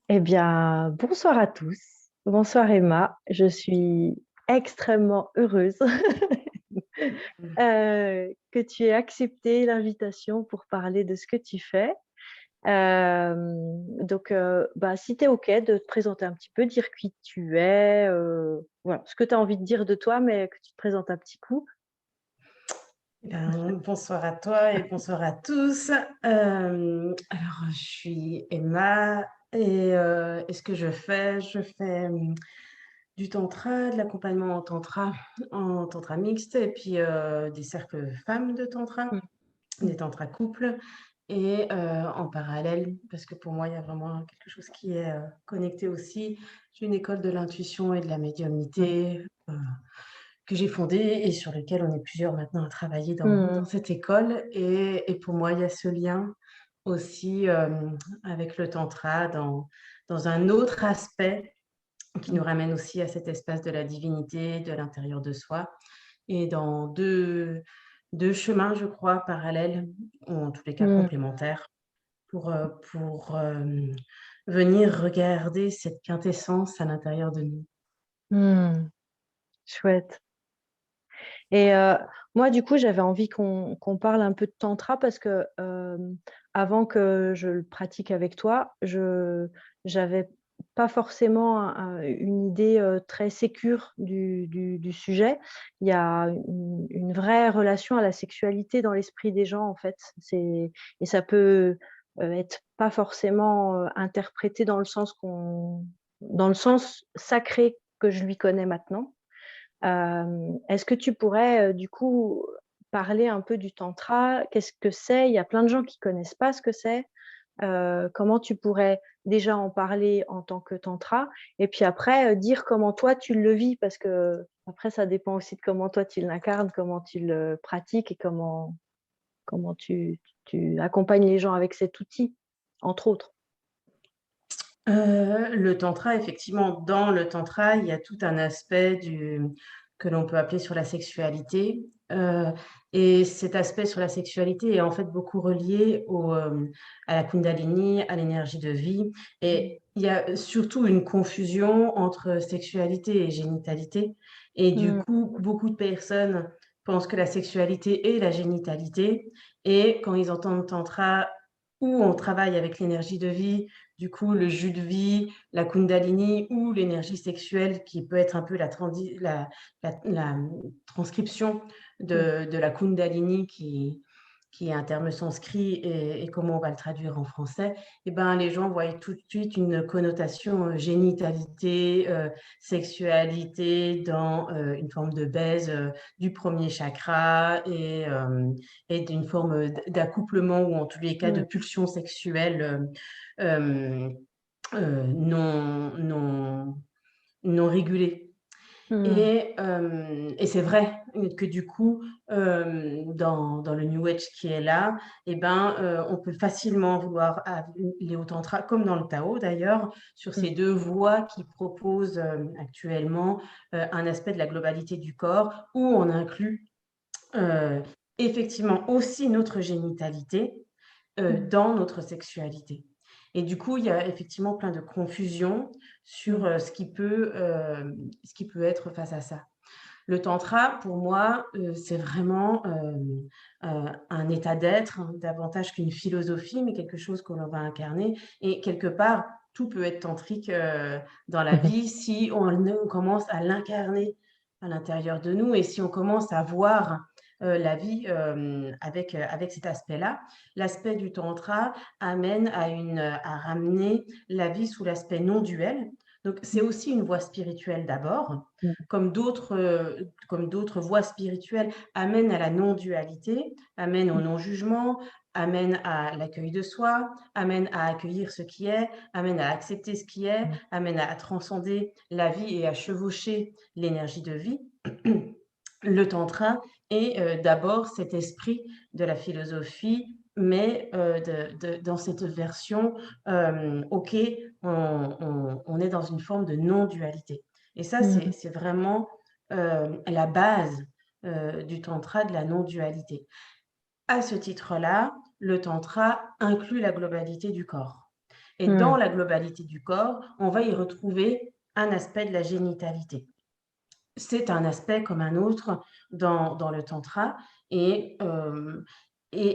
Eh bien, bonsoir à tous. Bonsoir Emma. Je suis extrêmement heureuse que tu aies accepté l'invitation pour parler de ce que tu fais. Si tu es OK de te présenter un petit peu, dire qui tu es, voilà, ce que tu as envie de dire de toi, mais que tu te présentes un petit coup. Bonsoir à toi et bonsoir à tous. Alors, je suis Emma et ce que je fais du tantra, de l'accompagnement en tantra mixte et puis des cercles femmes de tantra, Mm. des tantra couples en parallèle, parce que pour moi, il y a vraiment quelque chose qui est connecté aussi. J'ai une école de l'intuition et de la Mm. médiumnité. Que j'ai fondé et sur lequel on est plusieurs maintenant à travailler dans Mm. cette école et pour moi, il y a ce lien aussi, avec le tantra dans un autre aspect qui nous Mm. ramène aussi à cet espace de la divinité, de l'intérieur de soi et dans deux chemins, je crois, parallèles ou en tous les cas Mm. complémentaires venir regarder cette quintessence à l'intérieur de nous. Mm. Chouette. Et moi, du coup, j'avais envie qu'on parle un peu de tantra parce que avant que je le pratique avec toi, je j'avais pas forcément une idée très sécure du sujet. Il y a une vraie relation à la sexualité dans l'esprit des gens, en fait. Et ça peut être pas forcément interprété dans le sens sacré que je lui connais maintenant. Est-ce que tu pourrais, du coup, parler un peu du tantra? Qu'est-ce que c'est? Il y a plein de gens qui connaissent pas ce que c'est. Comment tu pourrais déjà en parler en tant que tantra? Et puis après, dire comment toi tu le vis parce qu'après ça dépend aussi de comment toi tu l'incarnes, comment tu le pratiques et comment tu accompagnes les gens avec cet outil, entre autres. Le tantra, effectivement, dans le tantra, il y a tout un aspect que l'on peut appeler sur la sexualité, et cet aspect sur la sexualité est en fait beaucoup relié à la kundalini, à l'énergie de vie Mmh. et il y a surtout une confusion entre sexualité et génitalité et du Mmh. coup, beaucoup de personnes pensent que la sexualité est la génitalité et quand ils entendent tantra où on travaille avec l'énergie de vie, du coup, le jus de vie, la kundalini ou l'énergie sexuelle qui peut être un peu la transcription Mmh. de la kundalini qui est un terme sanskrit et comment on va le traduire en français, et ben, les gens voient tout de suite une connotation génitalité, sexualité dans une forme de baise du premier chakra et d'une forme d'accouplement ou en tous les cas de Mmh. pulsion sexuelle euh, non régulée. Mmh. Et c'est vrai que du coup, dans le New Age qui est là, et ben, on peut facilement vouloir aller au tantra, comme dans le Tao d'ailleurs, sur Mmh. ces deux voies qui proposent actuellement un aspect de la globalité du corps où on inclut Heu, effectivement aussi notre génitalité, Mmh. dans notre sexualité et du coup, il y a effectivement plein de confusion sur, Mmh. ce qui peut être face à ça. Le tantra pour moi, c'est vraiment, un état d'être, hein, davantage qu'une philosophie, mais quelque chose que l'on va incarner et quelque part, tout peut être tantrique, dans la vie si on commence à l'incarner à l'intérieur de nous et si on commence à voir, la vie, avec cet aspect-là. L'aspect du tantra amène à ramener la vie sous l'aspect non duel. Donc c'est aussi une voie spirituelle d'abord, Mmh. comme d'autres voies spirituelles amènent à la non-dualité, amènent au non-jugement, amènent à l'accueil de soi, amènent à accueillir ce qui est, amènent à accepter ce qui est, Mmh. amènent à transcender la vie et à chevaucher l'énergie de vie. Le tantra est d'abord cet esprit de la philosophie, mais dans cette version, OK, on est dans une forme de non-dualité. Et ça, Mmh. c'est vraiment la base du tantra, de la non-dualité. À ce titre-là, le tantra inclut la globalité du corps. Et dans Mmh. la globalité du corps, on va y retrouver un aspect de la génitalité. C'est un aspect comme un autre dans le tantra et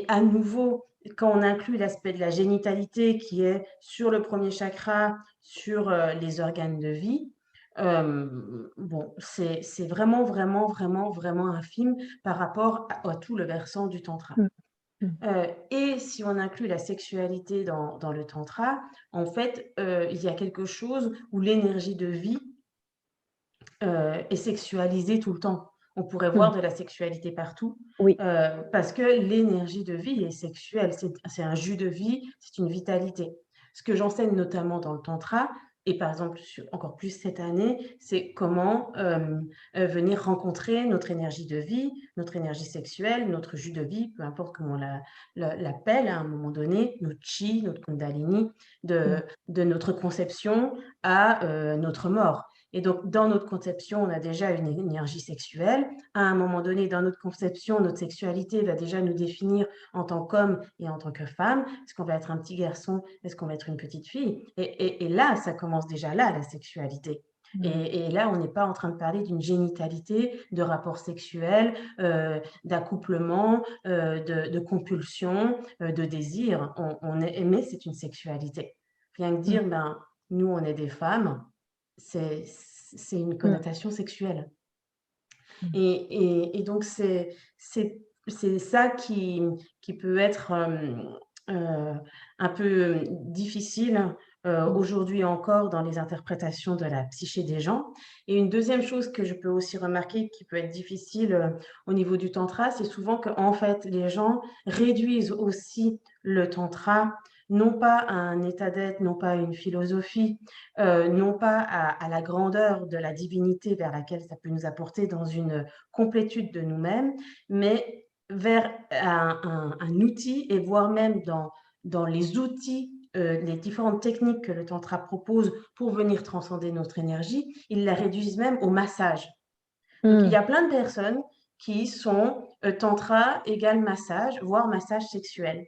à nouveau, quand on inclut l'aspect de la génitalité qui est sur le premier chakra, sur, les organes de vie, bon, c'est vraiment, vraiment, vraiment, vraiment infime par rapport à tout le versant du tantra. Mmh. Mmh. Et si on inclut la sexualité dans le tantra, en fait, il y a quelque chose où l'énergie de vie est sexualisée tout le temps. On pourrait voir Mmh. de la sexualité partout, Oui. parce que l'énergie de vie est sexuelle. C'est un jus de vie, c'est une vitalité. Ce que j'enseigne notamment dans le tantra et par exemple encore plus cette année, c'est comment, venir rencontrer notre énergie de vie, notre énergie sexuelle, notre jus de vie, peu importe comment l'appelle à un moment donné, notre chi, notre kundalini, Mmh. de notre conception à, notre mort. Et donc, dans notre conception, on a déjà une énergie sexuelle. À un moment donné, dans notre conception, notre sexualité va déjà nous définir en tant qu'homme et en tant que femme. Est-ce qu'on va être un petit garçon? Est-ce qu'on va être une petite fille? Et là, ça commence déjà là, la sexualité. Mmh. Et là, on n'est pas en train de parler d'une génitalité, de rapport sexuel, d'accouplement, de compulsion, de désir. Mais c'est une sexualité. Rien que Mmh. dire, ben, nous, on est des femmes, c'est une Mmh. connotation sexuelle Mmh. et donc c'est ça qui peut être, un peu difficile, Mmh. aujourd'hui encore dans les interprétations de la psyché des gens et une deuxième chose que je peux aussi remarquer qui peut être difficile, au niveau du tantra, c'est souvent qu'en fait, les gens réduisent aussi le tantra, non pas à un état d'être, non pas à une philosophie, non pas à la grandeur de la divinité vers laquelle ça peut nous apporter dans une complétude de nous-mêmes, mais vers un outil et voire même dans les outils, les différentes techniques que le tantra propose pour venir transcender notre énergie, ils la réduisent même au massage. Donc il y Mmh. a plein de personnes qui sont, tantra égale massage, voire massage sexuel.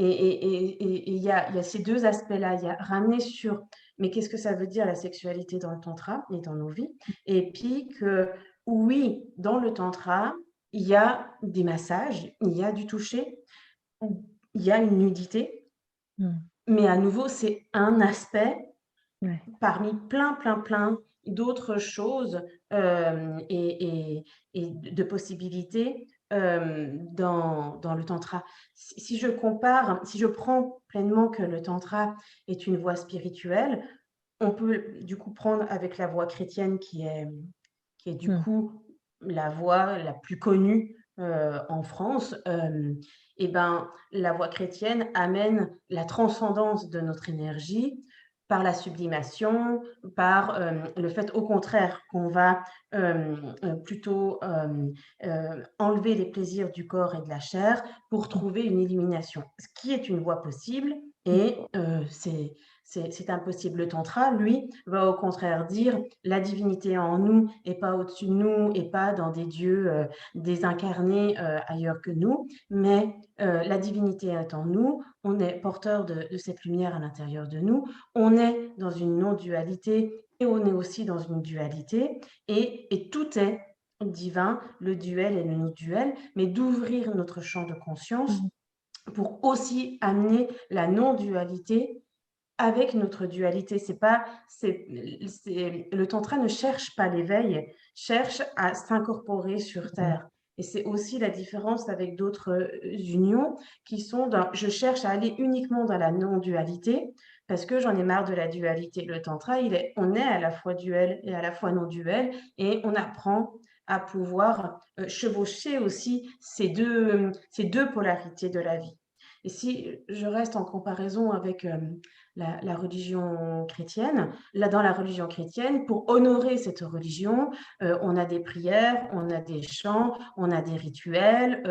Et il y a ces 2 aspects-là. Il y a ramener sur: «Mais qu'est-ce que ça veut dire la sexualité dans le tantra et dans nos vies?» et puis que oui, dans le tantra, il y a des massages, il y a du toucher, il y a une nudité, Mmh. mais à nouveau, c'est un aspect Ouais. parmi plein, plein, plein d'autres choses, et de possibilités, dans le tantra. Si je compare, si je prends pleinement que le tantra est une voie spirituelle, on peut du coup prendre avec la voie chrétienne qui est du Mmh. coup la voie la plus connue, en France, et ben, la voie chrétienne amène la transcendance de notre énergie par la sublimation, par, le fait au contraire qu'on va, plutôt, enlever les plaisirs du corps et de la chair pour Mmh. trouver une illumination. Ce qui est une voie possible Mmh. et c'est impossible. Le tantra, lui, va au contraire dire: «La divinité est en nous et pas au-dessus de nous et pas dans des dieux, désincarnés, ailleurs que nous, mais la divinité est en nous, on est porteur de cette lumière à l'intérieur de nous, on est dans une non-dualité et on est aussi dans une dualité et tout est divin, le duel et le non-duel, mais d'ouvrir notre champ de conscience Mmh. pour aussi amener la non-dualité avec notre dualité. Le tantra ne cherche pas l'éveil, cherche à s'incorporer sur Mmh. terre et c'est aussi la différence avec d'autres, unions qui sont dans je cherche à aller uniquement dans la non-dualité parce que j'en ai marre de la dualité. Le tantra, on est à la fois duel et à la fois non duel et on apprend à pouvoir, chevaucher aussi ces deux polarités de la vie. Et si je reste en comparaison avec, la religion chrétienne. Là, dans la religion chrétienne, pour honorer cette religion, on a des prières, on a des chants, on a des rituels,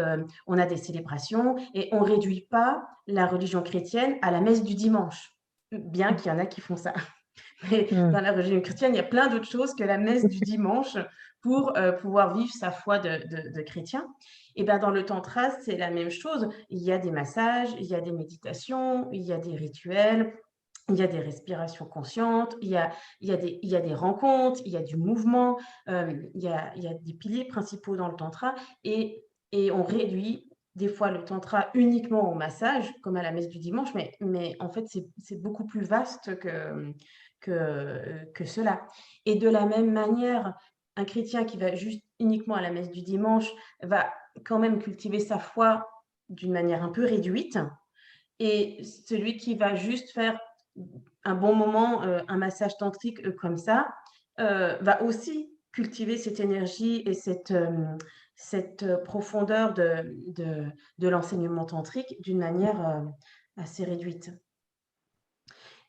on a des célébrations et on réduit pas la religion chrétienne à la messe du dimanche, bien qu'il y en a qui font ça. Mais Mmh. dans la religion chrétienne, il y a plein d'autres choses que la messe du dimanche pour, pouvoir vivre sa foi de chrétien. Et ben, dans le tantra, c'est la même chose. Il y a des massages, il y a des méditations, il y a des rituels, il y a des respirations conscientes, il y a des rencontres, il y a du mouvement, il y a des piliers principaux dans le tantra et on réduit des fois le tantra uniquement au massage, comme à la messe du dimanche, mais en fait, c'est beaucoup plus vaste que cela. Et de la même manière, un chrétien qui va juste uniquement à la messe du dimanche va quand même cultiver sa foi d'une manière un peu réduite et celui qui va juste faire un bon moment, un massage tantrique, comme ça, va aussi cultiver cette énergie et cette profondeur de l'enseignement tantrique d'une manière, assez réduite.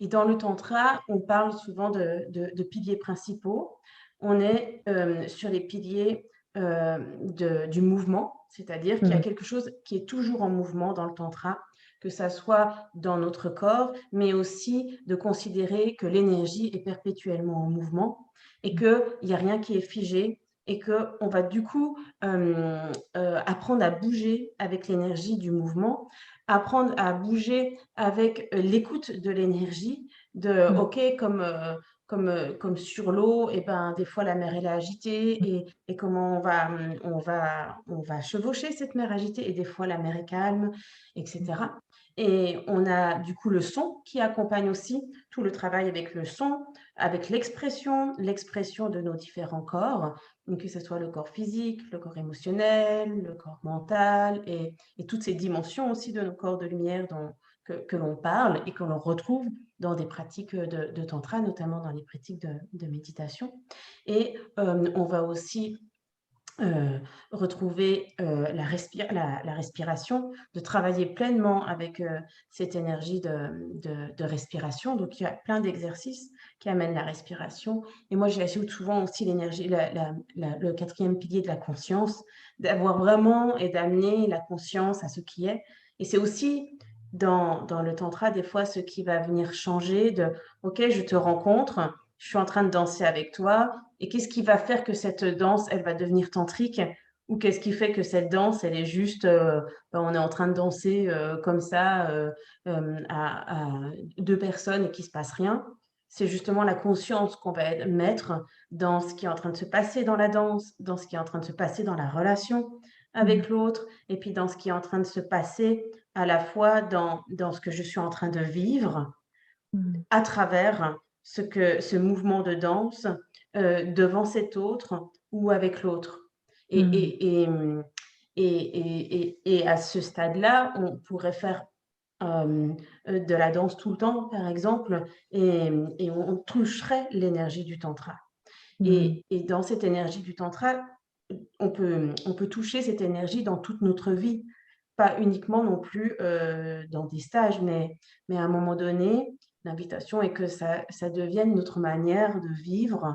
Et dans le tantra, on parle souvent de piliers principaux. On est, sur les piliers, du mouvement, c'est-à-dire qu'il y a Mmh. quelque chose qui est toujours en mouvement dans le tantra, que ça soit dans notre corps, mais aussi de considérer que l'énergie est perpétuellement en mouvement et Mmh. qu'il y a rien qui est figé et qu'on va du coup, apprendre à bouger avec l'énergie du mouvement, apprendre à bouger avec, l'écoute de l'énergie, de Mmh. OK, comme sur l'eau et ben, des fois la mer elle est agitée et comment on va chevaucher cette mer agitée et des fois la mer est calme et Mmh. cetera. Et on a du coup le son qui accompagne aussi tout le travail avec le son, avec l'expression de nos différents corps, donc que ce soit le corps physique, le corps émotionnel, le corps mental et toutes ces dimensions aussi de nos corps de lumière que l'on parle et que l'on retrouve dans des pratiques de tantra, notamment dans les pratiques de méditation. Et on va aussi retrouver la respiration, de travailler pleinement avec cette énergie de respiration. Donc, il y a plein d'exercices qui amènent la respiration. Et moi, j'ajoute souvent aussi l'énergie, le quatrième pilier de la conscience, d'avoir vraiment et d'amener la conscience à ce qui est. Et c'est aussi dans le tantra, des fois, ce qui va venir changer de OK, je te rencontre, je suis en train de danser avec toi, et qu'est-ce qui va faire que cette danse, elle va devenir tantrique? Ou qu'est-ce qui fait que cette danse, elle est juste, ben, on est en train de danser, comme ça, à 2 personnes et qu'il se passe rien? C'est justement la conscience qu'on va mettre dans ce qui est en train de se passer dans la danse, dans ce qui est en train de se passer dans la relation Mmh. avec l'autre et puis dans ce qui est en train de se passer à la fois dans ce que je suis en train de vivre Mmh. à travers ce mouvement de danse, devant cet autre ou avec l'autre. Et Mmh. et et mmh et à ce stade-là, on pourrait faire, de la danse tout le temps, par exemple, et on toucherait l'énergie du tantra. Mmh. Et dans cette énergie du tantra, on peut toucher cette énergie dans toute notre vie, pas uniquement non plus, dans des stages, mais à un moment donné, l'invitation est que ça devienne notre manière de vivre,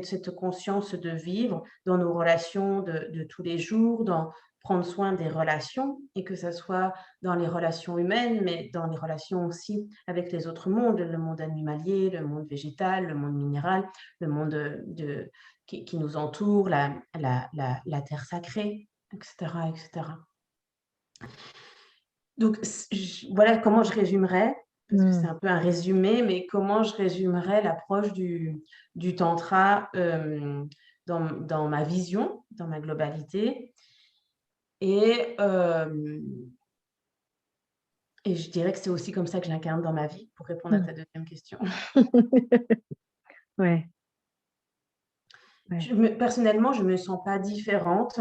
cette conscience de vivre dans nos relations de tous les jours, dans prendre soin des relations et que ça soit dans les relations humaines, mais dans les relations aussi avec les autres mondes, le monde animalier, le monde végétal, le monde minéral, le monde, qui nous entoure, la terre sacrée, et cetera, et cetera. Donc voilà comment je résumerais, parce que c'est Mmh. un peu un résumé, mais comment je résumerais l'approche du tantra, dans ma vision, dans ma globalité et et je dirais que c'est aussi comme ça que je l'incarne dans ma vie, pour répondre à Mmh. ta deuxième question. Ouais, ouais. Personnellement, je me sens pas différente,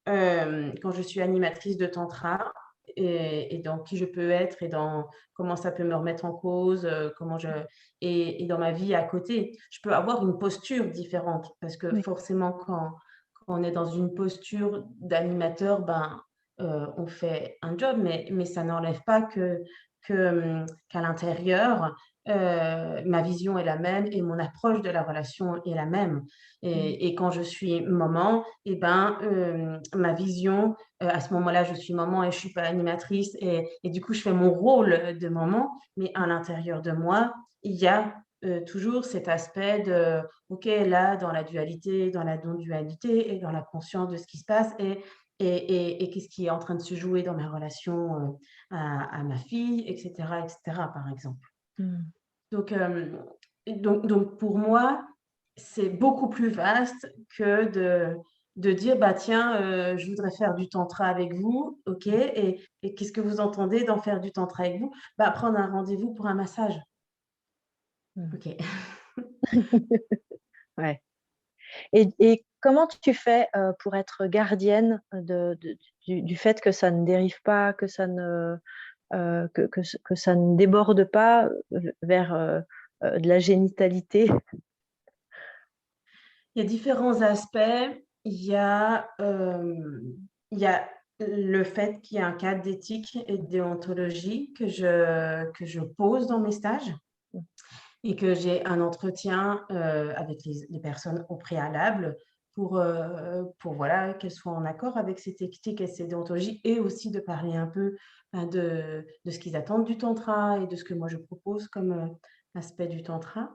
quand je suis animatrice de tantra et dans qui je peux être et dans comment ça peut me remettre en cause, comment je et dans ma vie à côté. Je peux avoir une posture différente parce que Oui. forcément quand on est dans une posture d'animateur, ben, on fait un job, mais ça n'enlève pas qu'à l'intérieur, ma vision est la même et mon approche de la relation est la même. Mmh. Et quand je suis maman, et ben, ma vision, à ce moment-là, je suis maman et je suis pas animatrice et du coup, je fais mon rôle de maman, mais à l'intérieur de moi, il y a, toujours cet aspect de: «OK, là, dans la dualité, dans la non-dualité et dans la conscience de ce qui se passe et qu'est-ce qui est en train de se jouer dans ma relation, à ma fille?» et cetera, par exemple. Mmh. Donc, donc pour moi, c'est beaucoup plus vaste que de dire: «Bah, tiens, je voudrais faire du tantra avec vous». OK, et qu'est-ce que vous entendez d'en faire du tantra avec vous? Bah, prendre un rendez-vous pour un massage. Mmh. OK. Ouais. Et comment tu fais, pour être gardienne du fait que ça ne dérive pas, que ça ne, que ça ne déborde pas, vers, de la génitalité? Il y a différents aspects. Il y a le fait qu'il y a un cadre d'éthique et de déontologie que je pose dans mes stages Mmh. et que j'ai un entretien, avec les personnes au préalable pour voilà, qu'elles soient en accord avec cette éthique et cette déontologie, et aussi de parler un peu, de ce qu'ils attendent du tantra et de ce que moi je propose comme, aspect du tantra.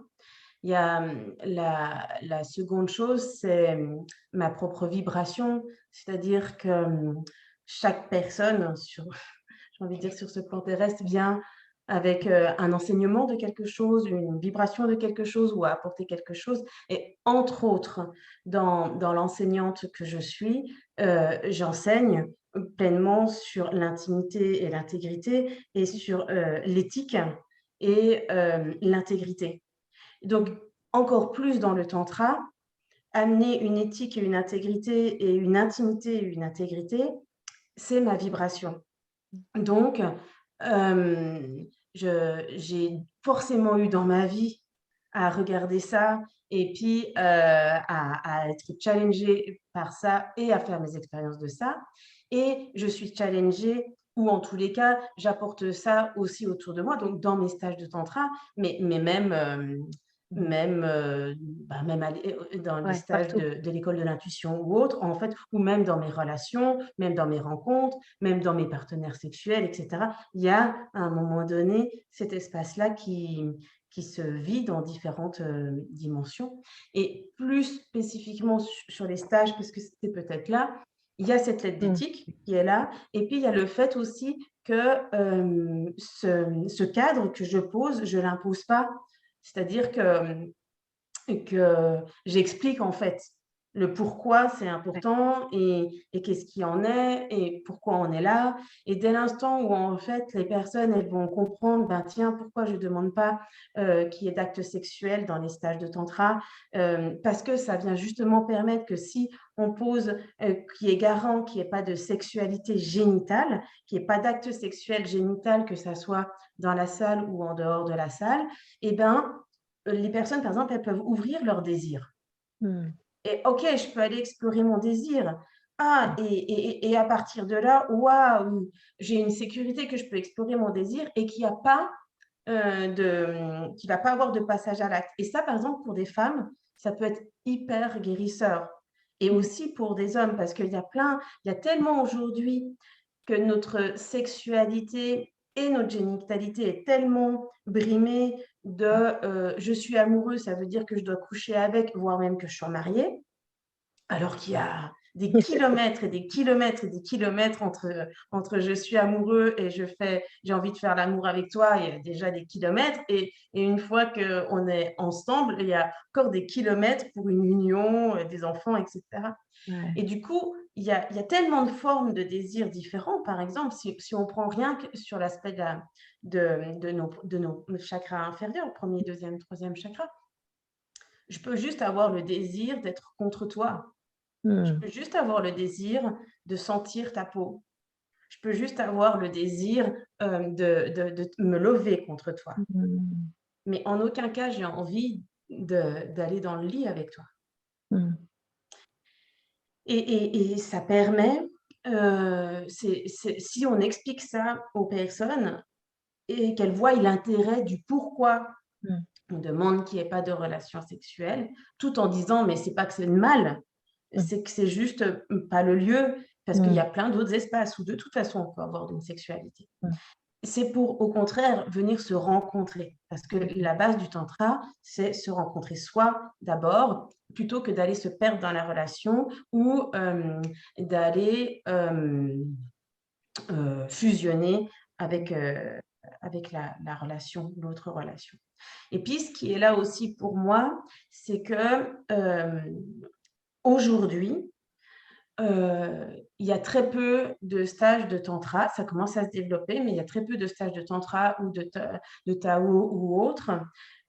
Il y a, la seconde chose, c'est, ma propre vibration. C'est-à-dire que, chaque personne sur j'ai envie de dire sur ce plan terrestre vient avec, un enseignement de quelque chose, une vibration de quelque chose ou à apporter quelque chose, et entre autres, dans l'enseignante que je suis, j'enseigne pleinement sur l'intimité et l'intégrité et sur, l'éthique et l'intégrité. Donc, encore plus dans le tantra, amener une éthique et une intégrité et une intimité et une intégrité, c'est ma vibration. Donc, j'ai forcément eu dans ma vie à regarder ça et puis, à être challengée par ça et à faire mes expériences de ça, et je suis challengée, ou en tous les cas, j'apporte ça aussi autour de moi, donc dans mes stages de tantra, mais même, Mmh. même, même dans les Ouais, stages partout. de l'école de l'intuition ou autre, en fait, ou même dans mes relations, même dans mes rencontres, même dans mes partenaires sexuels, et cetera. Il y a, à un moment donné, cet espace-là qui se vit dans différentes, dimensions, et plus spécifiquement sur les stages, parce que c'était peut-être là, il y a cette lettre Mmh. d'éthique qui est là, et puis il y a le fait aussi que, ce cadre que je pose, je l'impose pas. C'est-à-dire que j'explique en fait le pourquoi c'est Ouais. important, et qu'est-ce qui en est et pourquoi on est là. Et dès l'instant où en fait les personnes elles vont comprendre, ben tiens, pourquoi je ne demande pas qu'il y ait d'actes sexuels dans les stages de tantra, parce que ça vient justement permettre que si on pose, qui est garant qu'il n'y ait pas de sexualité génitale, qu'il n'y ait pas d'acte sexuel génital, que ça soit dans la salle ou en dehors de la salle, et ben les personnes, par exemple, elles peuvent ouvrir leur désir. Mmh. Et OK, je peux aller explorer mon désir. Ah, Mmh. et à partir de là, waouh, j'ai une sécurité que je peux explorer mon désir et qu'il y a pas, qu'il va pas avoir de passage à l'acte. Et ça, par exemple, pour des femmes, ça peut être hyper guérisseur, et Mmh. aussi pour des hommes, parce il y a tellement aujourd'hui que notre sexualité et notre génitalité est tellement brimée de, «Je suis amoureux, ça veut dire que je dois coucher avec, voire même que je suis mariée», alors qu'il y a des kilomètres et des kilomètres et des kilomètres entre «je suis amoureux» et «j'ai envie de faire l'amour avec toi», il y a déjà des kilomètres, et une fois qu'on est ensemble, il y a encore des kilomètres pour une union, des enfants, et cetera. Ouais. Et du coup, il y a tellement de formes de désirs différents. Par exemple, si on prend rien que sur l'aspect de nos chakras inférieurs, premier, deuxième, troisième chakra, je peux juste avoir le désir d'être contre toi. Je Mmh. peux juste avoir le désir de sentir ta peau. Je peux juste avoir le désir, de me lever contre toi. Mmh. Mais en aucun cas, j'ai envie d'aller dans le lit avec toi. Mmh. Et ça permet, si on explique ça aux personnes et qu'elles voient l'intérêt du pourquoi Mmh. on demande qu'il y ait pas de relations sexuelles, tout en disant: «Mais c'est pas que c'est mal, Mmh. c'est que c'est juste, pas le lieu, parce qu'il y Mmh. a plein d'autres espaces où de toute façon on peut avoir une sexualité». Mmh. C'est pour, au contraire, venir se rencontrer. Parce que Mmh. la base du tantra, c'est se rencontrer soi d'abord, plutôt que d'aller se perdre dans la relation, ou d'aller fusionner avec, la relation, l'autre relation. Et puis, ce qui est là aussi pour moi, c'est que aujourd'hui, il y a très peu de stages de tantra. Ça commence à se développer, mais il y a très peu de stages de tantra ou de Tao ou autres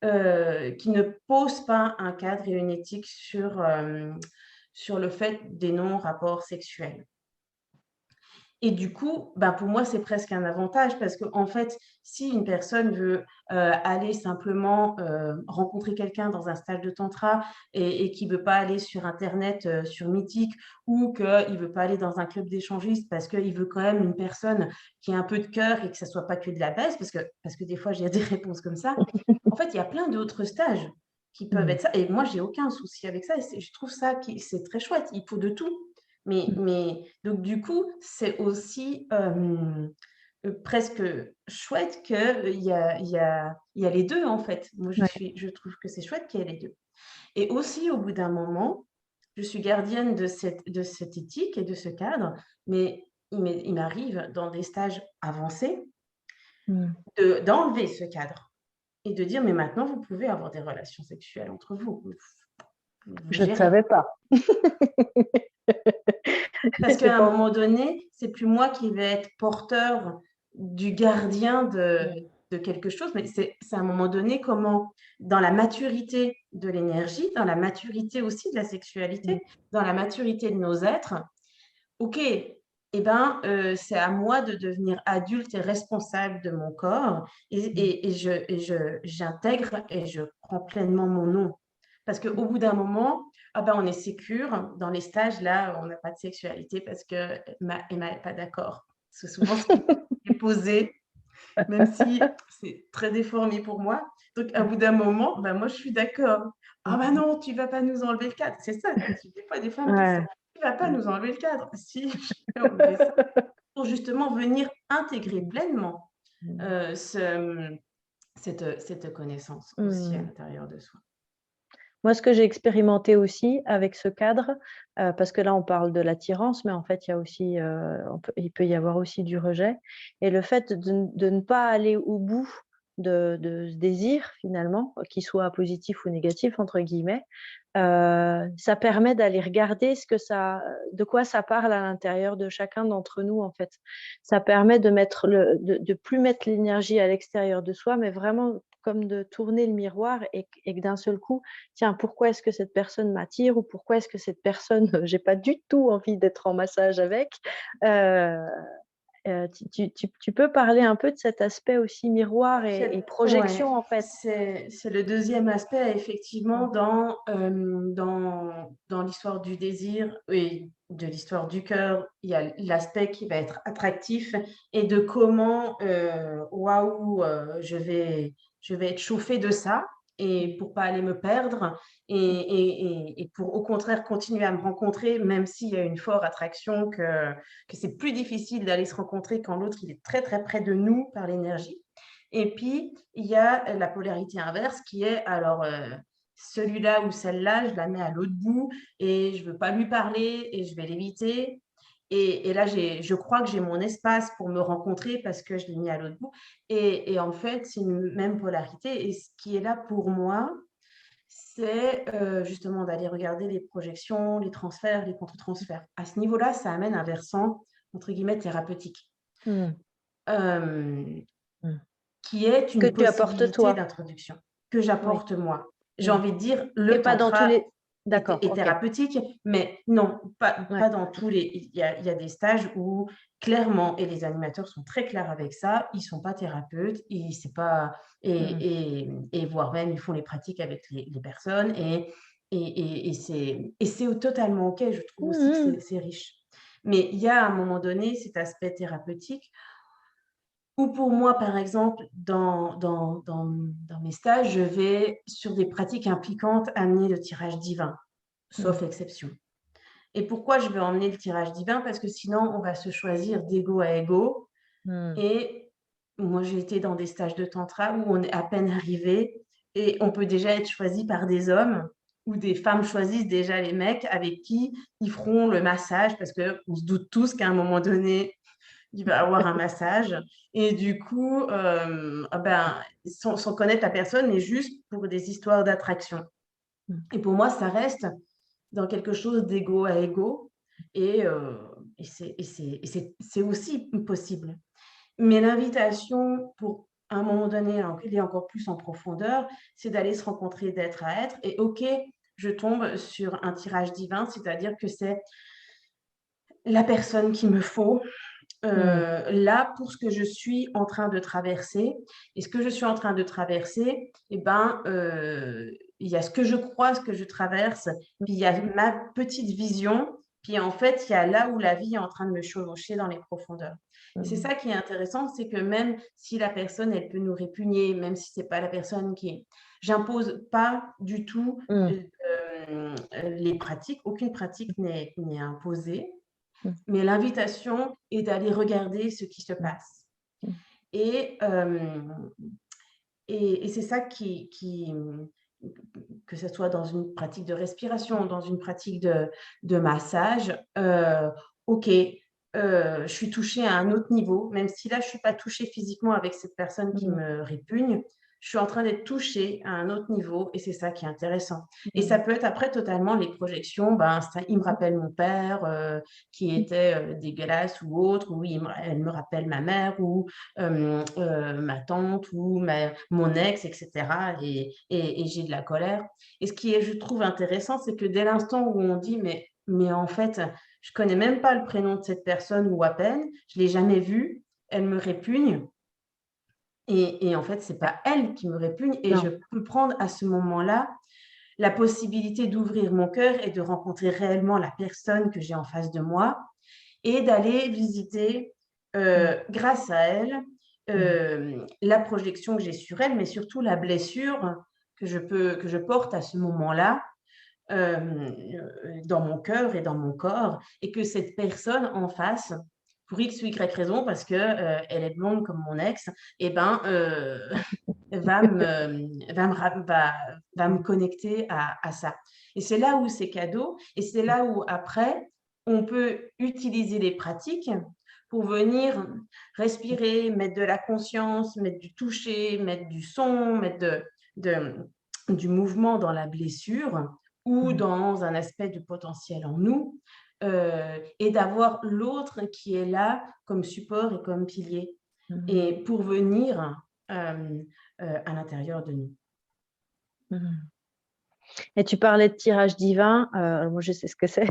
qui ne posent pas un cadre et une éthique sur le fait des non-rapports sexuels. Et du coup, bah, pour moi, c'est presque un avantage parce qu'en fait, si une personne veut aller simplement rencontrer quelqu'un dans un stage de tantra et qui ne veut pas aller sur Internet, sur Mythique, ou qu'il ne veut pas aller dans un club d'échangistes parce qu'il veut quand même une personne qui a un peu de cœur et que ça ne soit pas que de la baisse, parce que des fois, j'ai des réponses comme ça. En fait, il y a plein d'autres stages qui peuvent être ça. Et moi, j'ai aucun souci avec ça. Et je trouve ça, c'est très chouette. Il faut de tout. Mais donc du coup, c'est aussi presque chouette qu'il y a les deux en fait. Moi, je trouve que c'est chouette qu'il y ait les deux. Et aussi, au bout d'un moment, je suis gardienne de cette éthique et de ce cadre, mais il m'arrive dans des stages avancés d'enlever ce cadre et de dire, mais maintenant, vous pouvez avoir des relations sexuelles entre vous. Vous Je ne gérez. savais pas. Parce qu'à un moment donné, c'est plus moi qui vais être porteur du gardien de quelque chose, mais c'est à un moment donné comment, dans la maturité de l'énergie, dans la maturité aussi de la sexualité, dans la maturité de nos êtres, ok, eh ben, c'est à moi de devenir adulte et responsable de mon corps et j'intègre et je prends pleinement mon nom. Parce qu'au bout d'un moment, ah ben, on est sécure. Dans les stages, là, on n'a pas de sexualité parce qu'Emma n'est pas d'accord. C'est souvent ce qui est posé, même si c'est très déformé pour moi. Donc, à bout d'un moment, ben, moi, je suis d'accord. Ah ben non, tu ne vas pas nous enlever le cadre. C'est ça, des fois, des femmes qui font. Tu ne vas pas nous enlever le cadre. Si, je vais enlever ça. Pour justement venir intégrer pleinement cette connaissance aussi à l'intérieur de soi. Moi, ce que j'ai expérimenté aussi avec ce cadre, parce que là, on parle de l'attirance, mais en fait, il y a aussi, il peut y avoir aussi du rejet. Et le fait de ne pas aller au bout de ce désir, finalement, qu'il soit positif ou négatif, entre guillemets, ça permet d'aller regarder de quoi ça parle à l'intérieur de chacun d'entre nous, en fait. Ça permet de plus mettre l'énergie à l'extérieur de soi, mais vraiment comme de tourner le miroir et que d'un seul coup, tiens, pourquoi est-ce que cette personne m'attire ou pourquoi est-ce que cette personne, j'ai pas du tout envie d'être en massage avec. Tu peux parler un peu de cet aspect aussi miroir et Ouais, projection, en fait. c'est le deuxième aspect, effectivement, dans l'histoire du désir et de l'histoire du cœur. Il y a l'aspect qui va être attractif et de comment, waouh, je vais être chauffée de ça et pour pas aller me perdre et pour au contraire continuer à me rencontrer, même s'il y a une forte attraction, que c'est plus difficile d'aller se rencontrer quand l'autre il est très très près de nous par l'énergie. Et puis, il y a la polarité inverse qui est, alors, celui-là ou celle-là, je la mets à l'autre bout et je ne veux pas lui parler et je vais l'éviter. Et là, je crois que j'ai mon espace pour me rencontrer parce que je l'ai mis à l'autre bout. Et en fait, c'est une même polarité. Et ce qui est là pour moi, c'est justement d'aller regarder les projections, les transferts, les contre-transferts. À ce niveau-là, ça amène un versant, entre guillemets, thérapeutique. Mmh. Euh, Mmh. qui est Que une tu apportes possibilité toi. d'introduction que Oui. j'apporte moi. J'ai Mmh. envie de dire, Et le pas dans tous tantra les. D'accord, est ok. thérapeutique, mais non, Ouais. pas dans tous les. Il y a des stages où clairement, et les animateurs sont très clairs avec ça, ils ne sont pas thérapeutes, c'est pas, Mmh. et voire même ils font les pratiques avec les personnes, et c'est totalement OK, je trouve aussi que Mmh. c'est riche. Mais il y a à un moment donné cet aspect thérapeutique ou pour moi, par exemple, dans mes stages, je vais sur des pratiques impliquantes amener le tirage divin, Mmh. sauf exception. Et pourquoi je veux emmener le tirage divin? Parce que sinon, on va se choisir d'ego à ego. Mmh. Et moi, j'ai été dans des stages de tantra où on est à peine arrivé et on peut déjà être choisi par des hommes ou des femmes choisissent déjà les mecs avec qui ils feront le massage parce qu'on se doute tous qu'à un moment donné, il va avoir un massage et du coup, sans connaître la personne, mais juste pour des histoires d'attraction. Mmh. Et pour moi, ça reste dans quelque chose d'égo à égo et c'est aussi possible. Mais l'invitation pour, à un moment donné, aller encore plus en profondeur, c'est d'aller se rencontrer d'être à être et OK, je tombe sur un tirage divin, c'est-à-dire que c'est la personne qu'il me faut, Mmh. là, pour ce que je suis en train de traverser et ce que je suis en train de traverser et ben, il y a ce que je crois, ce que je traverse, puis il y a ma petite vision, puis en fait, il y a là où la vie est en train de me chevaucher dans les profondeurs et c'est Mmh. ça qui est intéressant, c'est que même si la personne, elle peut nous répugner, même si c'est pas la personne qui est j'impose pas du tout, Mmh. les pratiques, aucune pratique n'est imposée. Mmh. Mais l'invitation est d'aller regarder ce qui se Mmh. passe Mmh. et c'est ça que ce soit dans une pratique de respiration, dans une pratique de massage, OK, je suis touchée à un autre niveau, même si là, je suis pas touchée physiquement avec cette personne qui Mmh. me répugne, je suis en train d'être touchée à un autre niveau et c'est ça qui est intéressant et ça Mmh. peut être après totalement les projections, ben, ça il me rappelle mon père, qui Mmh. était, dégueulasse ou autre, ou elle me rappelle ma mère ou ma tante ou mon ex, etc. Et j'ai de la colère. Et ce qui est, je trouve, intéressant, c'est que dès l'instant où on dit, mais en fait, je connais même pas le prénom de cette personne ou à peine, je l'ai jamais vue, elle me répugne. Et en fait, c'est pas elle qui me répugne. Et je Non. peux prendre à ce moment-là la possibilité d'ouvrir mon cœur et de rencontrer réellement la personne que j'ai en face de moi et d'aller visiter, Mmh. grâce à elle, Mmh. la projection que j'ai sur elle, mais surtout la blessure que je porte à ce moment-là, dans mon cœur et dans mon corps et que cette personne en face, pour X ou Y raison, parce que, elle est blonde comme mon ex et ben, va me connecter à ça et c'est là où c'est cadeau et c'est là où après, on peut utiliser les pratiques pour venir respirer, mettre de la conscience, mettre du toucher, mettre du son, mettre de du mouvement dans la blessure ou Mmh. dans un aspect de potentiel en nous, et d'avoir l'autre qui est là comme support et comme pilier Mmh. et pour venir, à l'intérieur de nous. Mmh. Et tu parlais de tirage divin, moi je sais ce que c'est,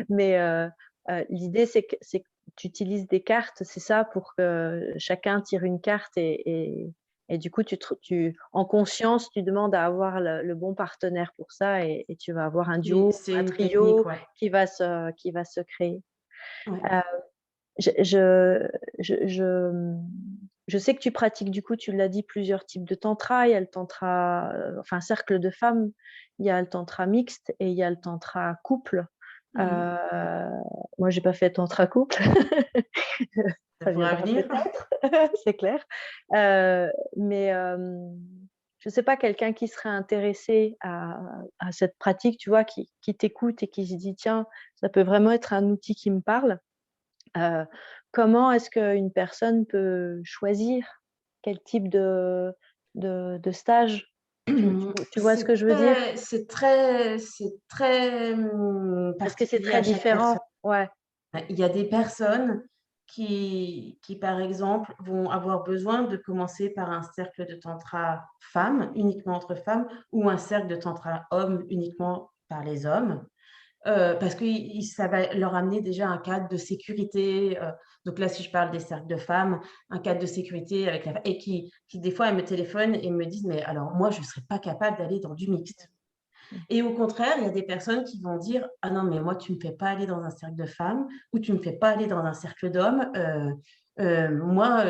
mais l'idée c'est que tu utilises des cartes, c'est ça? Pour que chacun tire une carte et du coup tu en conscience, tu demandes à avoir le bon partenaire pour ça et tu vas avoir un duo, C'est un une technique, trio ouais. qui va se créer. Ouais. Heu, je je mmh, je sais que tu pratiques du coup, tu l'as dit, plusieurs types de tantra. Il y a le tantra, enfin cercle de femmes, il y a le tantra mixte et il y a le tantra couple. Mmh mh. Heu, Moi j'ai pas fait tantra couple, Ça ça pourrait viendra venir. peut-être, c'est clair. Mais je sais pas, quelqu'un qui serait intéressé à cette pratique, tu vois, qui t'écoute et qui se dit: «Tiens, ça peut vraiment être un outil qui me parle». Heu, Comment est-ce qu'une personne peut choisir quel type de stage? Tu vois ce que je veux dire? C'est très, Est-ce que c'est particulier très à chaque personne. différent? Ouais. Ouais, il y a des personnes par exemple, vont avoir besoin de commencer par un cercle de tantra femmes, uniquement entre femmes, ou un cercle de tantra hommes, uniquement par les hommes. Parce que ça va leur amener déjà un cadre de sécurité, donc là, si je parle des cercles de femmes, un cadre de sécurité avec la et qui des fois, elles me téléphonent et me disent: «Mais alors moi, je ne serais pas capable d'aller dans du mixte». Mmh. Et au contraire, il y a des personnes qui vont dire: «Ah non, mais moi, tu me fais pas aller dans un cercle de femmes ou tu me fais pas aller dans un cercle d'hommes, moi,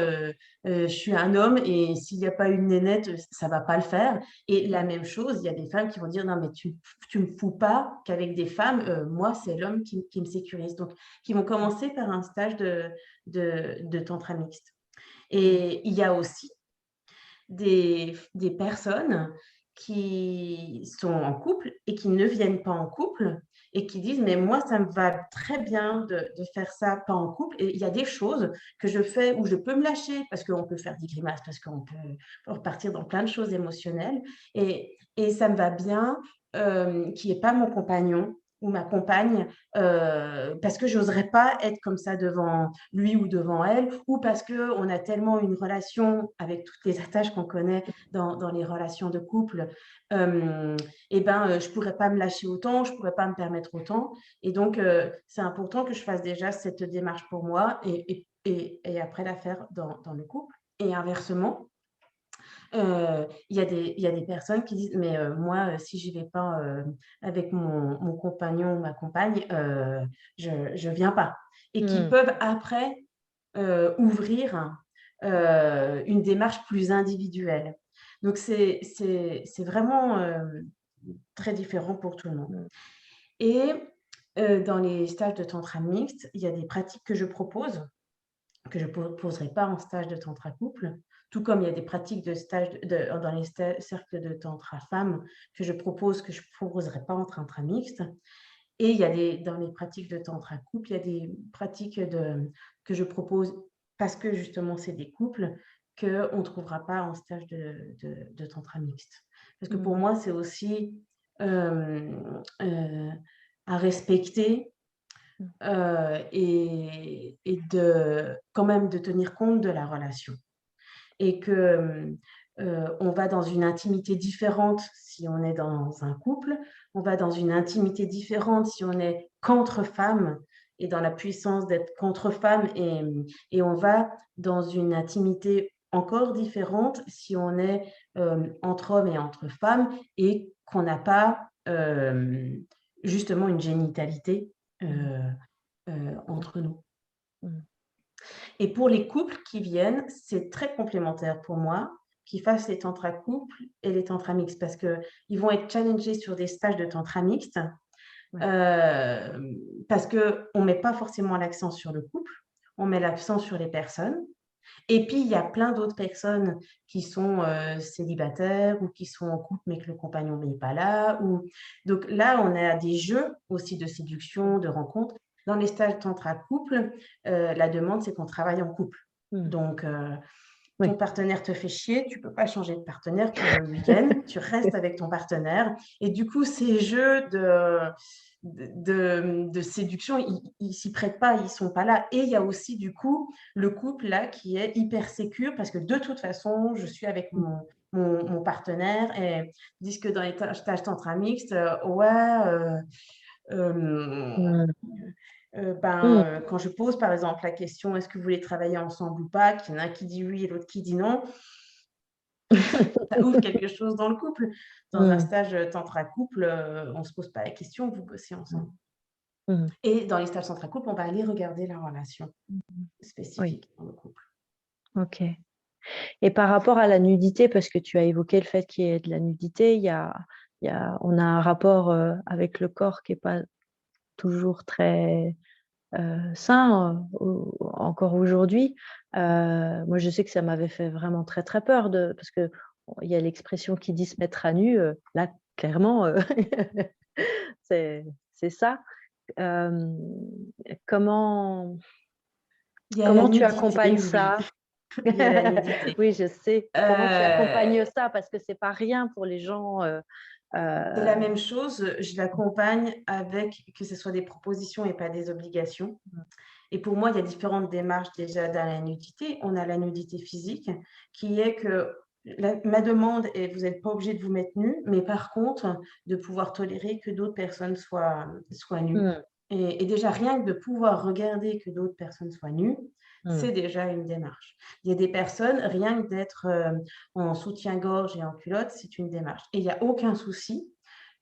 je suis un homme et s'il y a pas une nénette, ça va pas le faire» et la même chose, il y a des femmes qui vont dire: «Non, mais tu me fous pas qu'avec des femmes, moi, c'est l'homme qui me sécurise», donc qui vont commencer par un stage de tantra mixte Mmh. et il y a aussi des personnes qui sont en couple et qui ne viennent pas en couple et qui disent: «Mais moi, ça me va très bien de faire ça pas en couple et il y a des choses que je fais où je peux me lâcher», parce qu'on peut faire des grimaces, parce qu'on peut repartir dans plein de choses émotionnelles et ça me va bien, qu'il y ait pas mon compagnon ou ma compagne, parce que j'oserais pas être comme ça devant lui ou devant elle, ou parce qu'on a tellement une relation avec toutes les attaches qu'on connaît dans les relations de couple, et ben, je pourrais pas me lâcher autant, je pourrais pas me permettre autant et donc c'est important que je fasse déjà cette démarche pour moi et après la faire dans le couple et inversement, il y a des personnes qui disent: «Mais moi, si j'y vais pas, avec mon compagnon ou ma compagne, je viens pas» et qui Mmh. peuvent après, ouvrir, une démarche plus individuelle. Donc c'est vraiment, très différent pour tout le monde Mmh. et dans les stages de tantra mixte, il y a des pratiques que je propose que je proposerai pas en stage de tantra couple, tout comme il y a des pratiques de stage dans les cercles de tantra femmes que je propose, que je ne proposerai pas en tantra mixte. Et il y a dans les pratiques de tantra couple, il y a des pratiques que je propose parce que justement c'est des couples qu'on ne trouvera pas en stage de tantra mixte. Parce que pour Mmh. moi, c'est aussi à respecter Mmh. et de quand même de tenir compte de la relation et que, on va dans une intimité différente si on est dans un couple, on va dans une intimité différente si on est qu'entre femmes et dans la puissance d'être qu'entre femmes et on va dans une intimité encore différente si on est, entre hommes et entre femmes et qu'on n'a pas, justement une génitalité, Mmh. heu entre nous. Mmh. Et pour les couples qui viennent, c'est très complémentaire pour moi qu'ils fassent les tantras couples et les tantras mixtes parce qu'ils vont être challengés sur des stages de tantra mixte, Ouais. parce qu'on ne met pas forcément l'accent sur le couple, on met l'accent sur les personnes. Et puis, il y a plein d'autres personnes qui sont, célibataires ou qui sont en couple mais que le compagnon n'est pas là ou donc là, on a des jeux aussi de séduction, de rencontre. Dans les stages tantra couple, la demande, c'est qu'on travaille en couple. Mmh. Donc ton Oui. partenaire te fait chier, tu peux pas changer de partenaire pour le week-end, tu restes avec ton partenaire et du coup, ces jeux de séduction, ils s'y prêtent pas, ils sont pas là et il y a aussi du coup, le couple là qui est hyper sécure parce que de toute façon, je suis avec Mmh. mon partenaire et ils disent que dans les stages tantra mixtes, ouais, hem Mmh. Mmh. ben, quand je pose par exemple la question: «Est-ce que vous voulez travailler ensemble ou pas?» qu'il y en a un qui dit oui et l'autre qui dit non, ça ouvre quelque chose dans le couple. Dans un Mmh. stage, tantra couple, on ne se pose pas la question, vous bossez Mmh. ensemble Mmh. et dans les stages tantra couple, on va aller regarder la relation Mmh. Oui, spécifique dans le couple. OK. Et par rapport à la nudité, parce que tu as évoqué le fait qu'il y ait de la nudité, on a un rapport, avec le corps qui est pas toujours très, sain, encore aujourd'hui. Moi, je sais que ça m'avait fait vraiment très, très peur parce que il y a l'expression qui dit: «Se mettre à nu», là, clairement, c'est c'est ça. Hem, comment Il y a la comment tu nudité, accompagnes oui, ça? il y a la nudité. Oui, je sais. Comment tu accompagnes Heu ça? Parce que c'est pas rien pour les gens, C'est la heu même chose, je l'accompagne avec que ce soit des propositions et pas des obligations. Et pour moi, il y a différentes démarches déjà dans la nudité. On a la nudité physique qui est que ma demande est vous n'êtes pas obligé de vous mettre nu, mais par contre, de pouvoir tolérer que d'autres personnes soient nues. mmh, Et déjà, rien que de pouvoir regarder que d'autres personnes soient nues, mmh, c'est déjà une démarche. Il y a des personnes, rien que d'être en soutien-gorge et en culotte, c'est une démarche. Et il n'y a aucun souci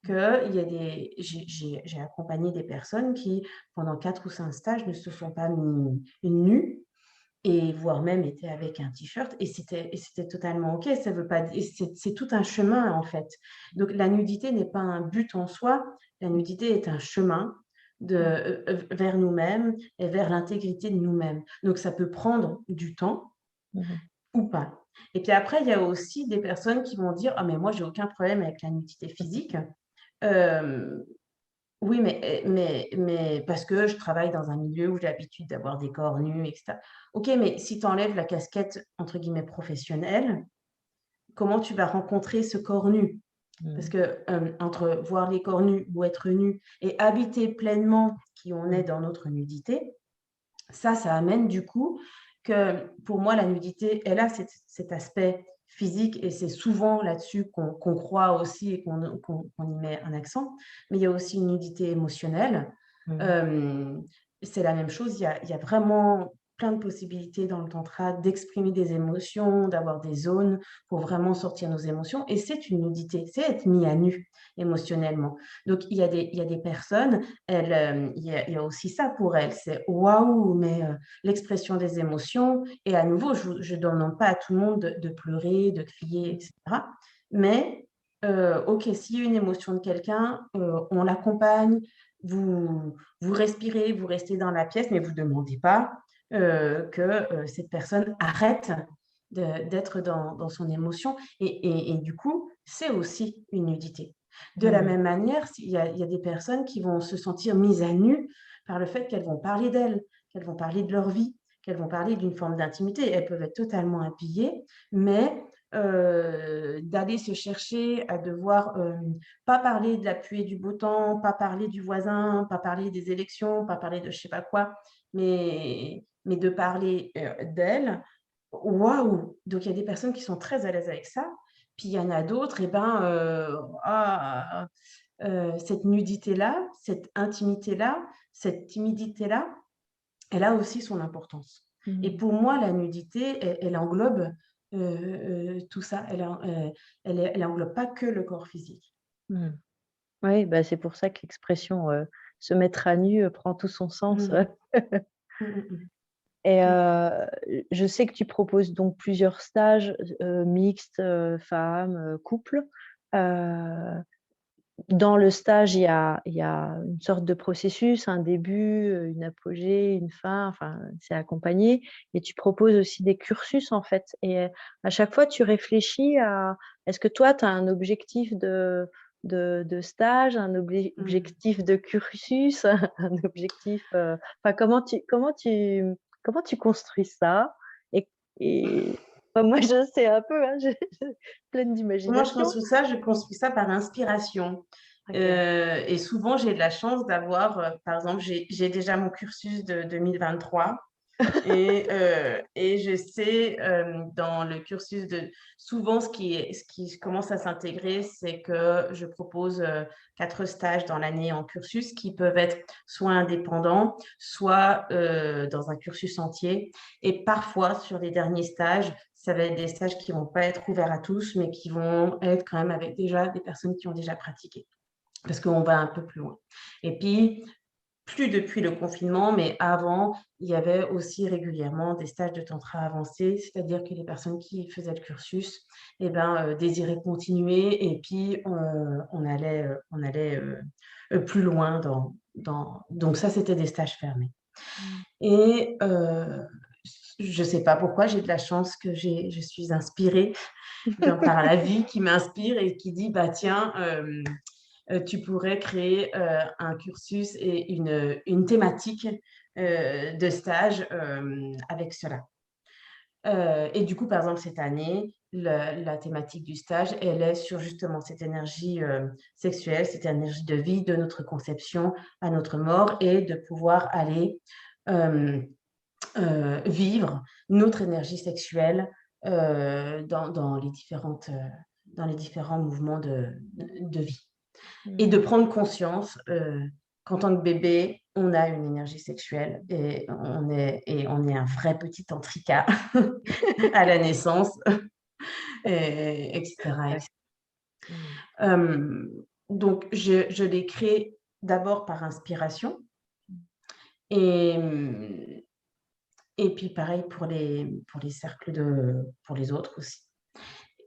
qu'il y a j'ai accompagné des personnes qui, pendant 4 ou 5 stages, ne se sont pas mis nues et voire même étaient avec un t-shirt et c'était totalement OK. Ça veut pas et c'est tout un chemin, en fait. Donc la nudité n'est pas un but en soi, la nudité est un chemin mmh, vers nous-mêmes et vers l'intégrité de nous-mêmes. Donc ça peut prendre du temps mmh mh, ou pas. Et puis après, il y a aussi des personnes qui vont dire: «Ah mais moi, j'ai aucun problème avec la nudité physique». Hem, oui, mais parce que je travaille dans un milieu où j'ai l'habitude d'avoir des corps nus et cetera. OK, mais si tu enlèves la casquette, entre guillemets, «professionnelle», comment tu vas rencontrer ce corps nu? Parce Mmh. que, entre voir les corps nus ou être nu et habiter pleinement qui on est Mmh. dans notre nudité, ça amène du coup que pour moi la nudité, elle a cet aspect physique et c'est souvent là-dessus qu'on croit aussi et qu'on y met un accent. Mais il y a aussi une nudité émotionnelle. Mmh. Hem, c'est la même chose, il y a vraiment plein de possibilités dans le tantra d'exprimer des émotions, d'avoir des zones pour vraiment sortir nos émotions et c'est une nudité, c'est être mis à nu émotionnellement. Donc il y a des personnes, il y a aussi ça pour elles, c'est: «Waouh, mais l'expression des émotions» et à nouveau, je ne demande pas à tout le monde de pleurer, de crier et cetera. Mais OK, s'il y a une émotion de quelqu'un, on l'accompagne, vous respirez, vous restez dans la pièce, mais vous demandez pas, que cette personne arrête d'être dans son émotion et du coup, c'est aussi une nudité. De la Mmh. même manière, il y a des personnes qui vont se sentir mises à nu par le fait qu'elles vont parler d'elles, qu'elles vont parler de leur vie, qu'elles vont parler d'une forme d'intimité. Elles peuvent être totalement habillées, mais d'aller se chercher à devoir, pas parler de la pluie et du beau temps, pas parler du voisin, pas parler des élections, pas parler de je sais pas quoi, mais de parler, d'elles. Waouh! Donc il y a des personnes qui sont très à l'aise avec ça, puis il y en a d'autres et ben, cette nudité-là, cette intimité-là, cette timidité-là, elle a aussi son importance et Mmh. pour moi, la nudité, elle englobe, tout ça. Elle englobe pas que le corps physique. Mmh. Oui, bah, c'est pour ça que l'expression, se mettre à nu, prend tout son sens. Mmh. Mmh mh, mmh. Et Mmh. je sais que tu proposes donc plusieurs stages, mixtes, femmes, couples. Heu, Dans le stage, il y a une sorte de processus, un début, une apogée, une fin, enfin, c'est accompagné et tu proposes aussi des cursus, en fait et à chaque fois, tu réfléchis à est-ce que toi, tu as un objectif de stage, un Mmh. objectif de cursus, un objectif, enfin, comment tu construis ça? Et enfin, moi, je sais un peu, hein, j'ai pleine Comment d'imagination. je construis ça par inspiration, OK. et souvent j'ai de la chance d'avoir, par exemple, j'ai déjà mon cursus de 2023. Et je sais, dans le cursus de souvent ce qui commence à s'intégrer, c'est que je propose, 4 stages dans l'année en cursus qui peuvent être soit indépendants, soit, dans un cursus entier et parfois sur les derniers stages, ça va être des stages qui vont pas être ouverts à tous, mais qui vont être quand même avec déjà des personnes qui ont déjà pratiqué. Parce qu'on va un peu plus loin et puis plus depuis le confinement, mais avant, il y avait aussi régulièrement des stages de tantra avancé, c'est-à-dire que les personnes qui faisaient le cursus et ben, désiraient continuer et puis, on allait plus loin dans donc ça, c'était des stages fermés Mmh. et je ne sais pas pourquoi, j'ai de la chance que je suis inspirée par la vie qui m'inspire et qui dit: «Bah tiens, tu pourrais créer, un cursus et une thématique, de stage, avec cela. Et du coup, par exemple, cette année, la thématique du stage, elle est sur justement cette énergie, sexuelle, cette énergie de vie, de notre conception à notre mort et de pouvoir aller, hem, vivre notre énergie sexuelle, dans les différents mouvements de vie. Et de Mmh. prendre conscience, qu'en tant que bébé, on a une énergie sexuelle et on est un vrai petit tantrika à la naissance et cetera et Ouais. cetera. Mmh. Donc je l'ai créé d'abord par inspiration et et puis pareil pour les cercles pour les autres aussi.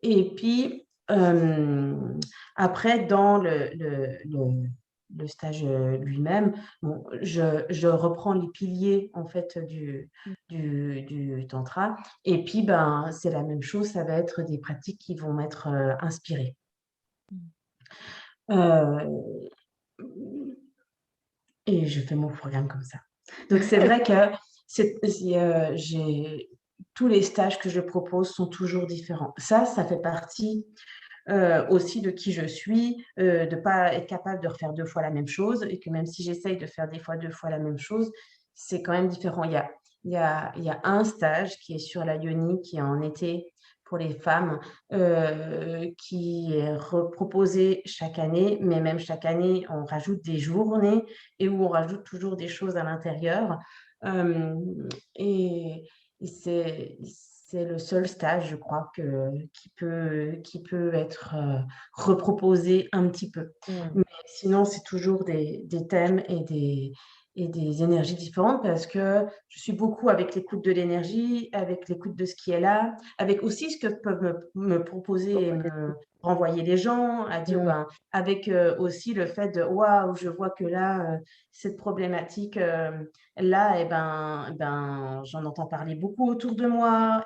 Et puis, après dans le stage lui-même, bon, je reprends les piliers en fait du tantra et puis ben, c'est la même chose, ça va être des pratiques qui vont m'être, inspirées. Mmh. Heu et je fais mon programme comme ça. Donc c'est vrai que j'ai tous les stages que je propose sont toujours différents. Ça fait partie, aussi de qui je suis, de pas être capable de refaire 2 fois la même chose et que même si j'essaye de faire des fois 2 fois la même chose, c'est quand même différent. Il y a un stage qui est sur la yoni, qui est en été pour les femmes, qui est reproposé chaque année, mais même chaque année, on rajoute des journées et où on rajoute toujours des choses à l'intérieur. Hem et et c'est le seul stage, je crois, qui peut être, reproposé un petit peu. Mmh. Mais sinon, c'est toujours des thèmes et des énergies différentes parce que je suis beaucoup avec l'écoute de l'énergie, avec l'écoute de ce qui est là, avec aussi ce que peuvent me proposer et me renvoyer les gens, à dire, Mmh. ben, avec, aussi le fait de: «Waouh, je vois que là, cette problématique, là et ben, j'en entends parler beaucoup autour de moi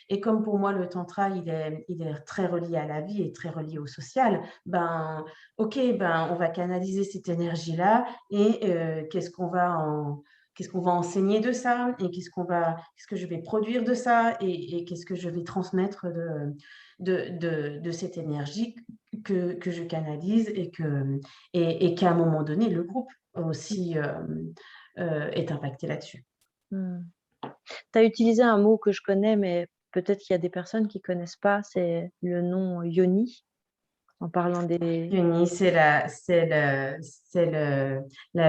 et comme pour moi le tantra il est très relié à la vie et très relié au social, ben, OK, ben, on va canaliser cette énergie-là et qu'est-ce qu'on va enseigner de ça et qu'est-ce que je vais produire de ça et qu'est-ce que je vais transmettre de cette énergie que je canalise et qu'à un moment donné le groupe aussi, est impacté là-dessus. Mmh. Tu as utilisé un mot que je connais, mais peut-être qu'il y a des personnes qui connaissent pas, c'est le nom yoni, en parlant des Yoni, c'est la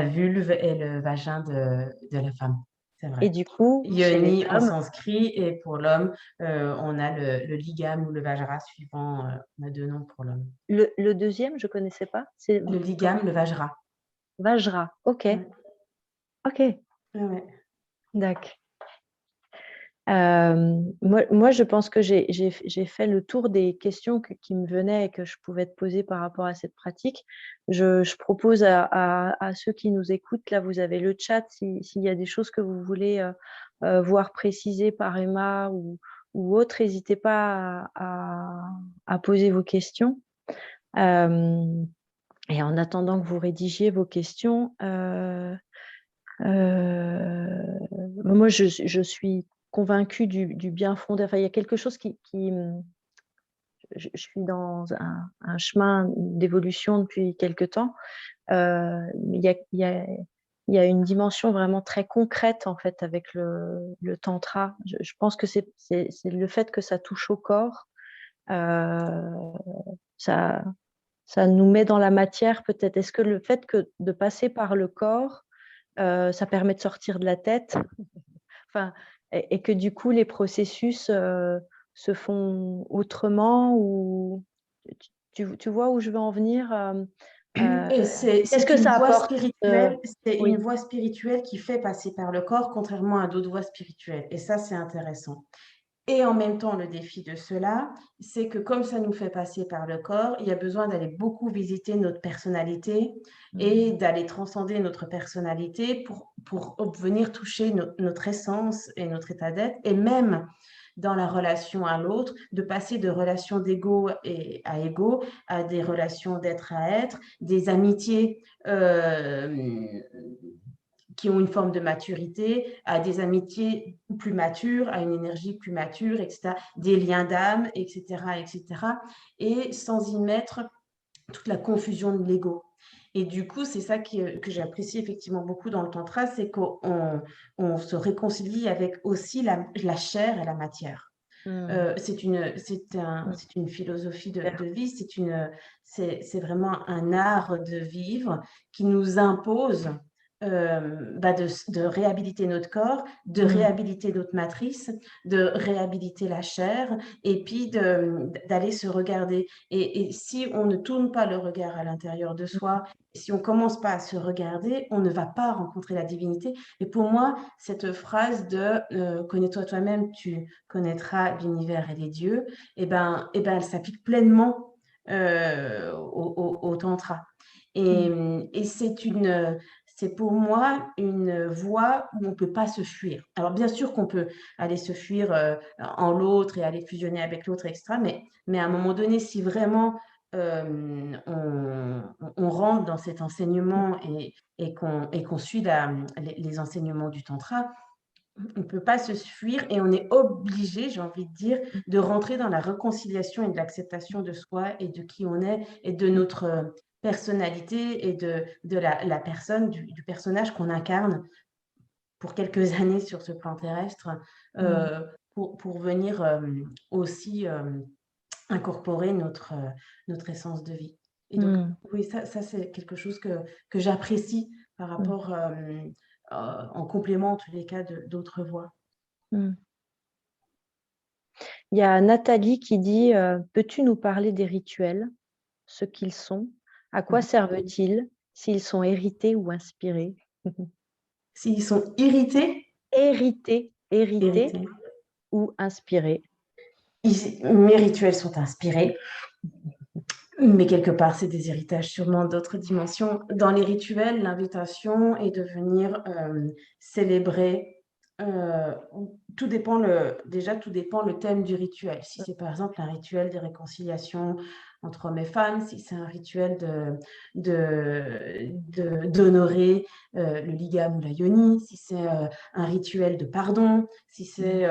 vulve et le vagin de la femme, c'est et vrai. du coup, chez les Yoni en hommes, sanskrit et pour l'homme, on a le lingam ou le vajra suivant, on a 2 noms pour l'homme. le 2e, je connaissais pas, c'est Le lingam, le vajra. Vajra. OK, Ouais, OK, ouais, ouais. d'acc. Moi, je pense que j'ai fait le tour des questions qui me venaient et que je pouvais te poser par rapport à cette pratique. Je propose à ceux qui nous écoutent, là, vous avez le chat, s'il y a des choses que vous voulez, voir précisées par Emma ou autre, n'hésitez pas à poser vos questions. Hem Et en attendant que vous rédigiez vos questions, moi je suis convaincue du bien fondé. Enfin, il y a quelque chose je suis dans un chemin d'évolution depuis quelque temps, mais il y a une dimension vraiment très concrète, en fait, avec le tantra. Je pense que c'est le fait que ça touche au corps, heu, ça ça nous met dans la matière peut-être. Est-ce que le fait que de passer par le corps, ça permet de sortir de la tête? Enfin et que du coup les processus, se font autrement ou tu vois où je veux en venir? Heu, Et c'est Qu'est-ce c'est que une ça voie apporte? spirituelle, c'est une Oui. voie spirituelle qui fait passer par le corps, contrairement à d'autres voies spirituelles et ça, c'est intéressant. Et en même temps, le défi de cela, c'est que comme ça nous fait passer par le corps, il y a besoin d'aller beaucoup visiter notre personnalité et Mmh. d'aller transcender notre personnalité pour venir toucher notre essence et notre état d'être et même dans la relation à l'autre, de passer de relations d'ego et à ego à des relations d'être à être, des amitiés, qui ont une forme de maturité, à des amitiés plus matures, à une énergie plus mature, et cetera, des liens d'âme, et cetera et sans y mettre toute la confusion de l'ego et du coup, c'est ça que j'apprécie effectivement beaucoup dans le tantra, c'est qu'on se réconcilie avec aussi la chair et la matière. Mmh. Mmh. C'est une philosophie de Super. vie, c'est vraiment un art de vivre qui nous impose, bah, de réhabiliter notre corps, de Mmh. réhabiliter notre matrice, de réhabiliter la chair et puis d'aller se regarder et si on ne tourne pas le regard à l'intérieur de Mmh. soi, si on commence pas à se regarder, on ne va pas rencontrer la divinité et pour moi, cette phrase de, «Connais-toi toi-même, tu connaîtra l'univers et les dieux», et ben, elle s'applique pleinement, au tantra. Mmh. Et c'est pour moi une voie où on ne peut pas se fuir. Alors bien sûr qu'on peut aller se fuir en l'autre et aller fusionner avec l'autre, etc. Mais à un moment donné, si vraiment on rentre dans cet enseignement et qu'on suit les enseignements du tantra, on ne peut pas se fuir et on est obligé, j'ai envie de dire, de rentrer dans la réconciliation et de l'acceptation de soi et de qui on est et de notre personnalité et de la personne, du personnage qu'on incarne pour quelques années sur ce plan terrestre, Mmh. pour venir aussi incorporer notre essence de vie. Et donc, Mmh. oui, ça c'est quelque chose que j'apprécie par Mmh. rapport, en complément en tous les cas d'autres voies. Mmh. Il y a Nathalie qui dit, «Peux-tu nous parler des rituels, ce qu'ils sont? À quoi Mmh. servent-ils? S'ils sont hérités ou inspirés?» S'ils sont irrités, Hérités irrités, ou inspirés? mes rituels sont inspirés, mais quelque part, c'est des héritages sûrement d'autres dimensions. Dans les rituels, l'invitation est de venir, célébrer, tout dépend le thème du rituel. Si c'est par exemple un rituel de réconciliation entre hommes et femmes, si c'est un rituel d'honorer, le lingam ou la yoni, si c'est, un rituel de pardon, si Mmh. c'est,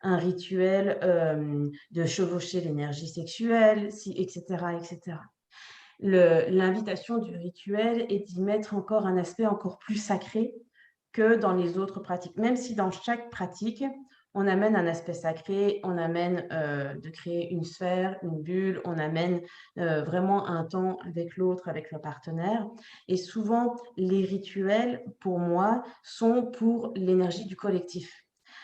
un rituel, de chevaucher l'énergie sexuelle, si et cetera et cetera. L'invitation du rituel est d'y mettre encore un aspect encore plus sacré que dans les autres pratiques. Même si dans chaque pratique, on amène un aspect sacré, on amène de créer une sphère, une bulle, on amène vraiment un temps avec l'autre, avec le partenaire. Et souvent, les rituels, pour moi, sont pour l'énergie du collectif.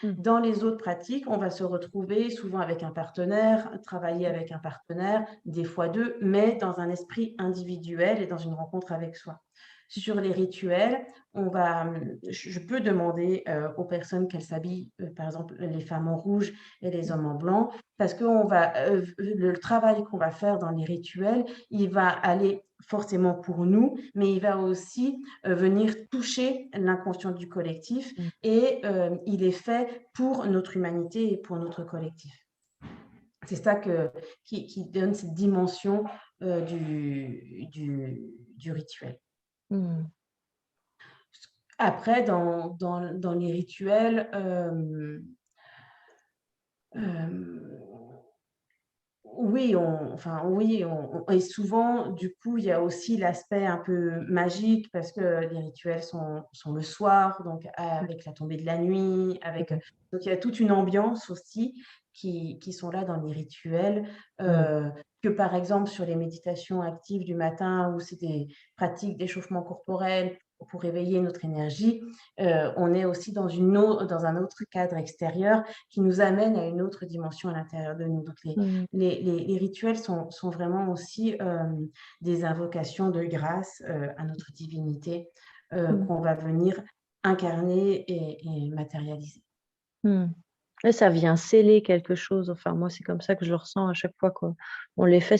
Mmh. Dans les autres pratiques, on va se retrouver souvent avec un partenaire, travailler avec un partenaire, des fois deux, mais dans un esprit individuel et dans une rencontre avec soi. Sur les rituels, je peux demander aux personnes qu'elles s'habillent, par exemple les femmes en rouge et les hommes en blanc, parce que le travail qu'on va faire dans les rituels, il va aller forcément pour nous, mais il va aussi venir toucher l'inconscient du collectif Mmh. et il est fait pour notre humanité et pour notre collectif. C'est ça qui donne cette dimension du rituel. Mmh. Après, dans les rituels, oui, et souvent, du coup, il y a aussi l'aspect un peu magique parce que les rituels sont le soir, donc avec la tombée de la nuit, donc il y a toute une ambiance aussi qui sont là dans les rituels, Mmh. que par exemple sur les méditations actives du matin où c'est des pratiques d'échauffement corporel pour réveiller notre énergie, on est aussi dans un autre cadre extérieur qui nous amène à une autre dimension à l'intérieur de nous. Donc Mmh. les rituels sont vraiment aussi des invocations de grâce à notre divinité Mmh. qu'on va venir incarner et matérialiser. Mmh. Ouais, ça vient sceller quelque chose. Enfin, moi, c'est comme ça que je le ressens à chaque fois qu'on les fait.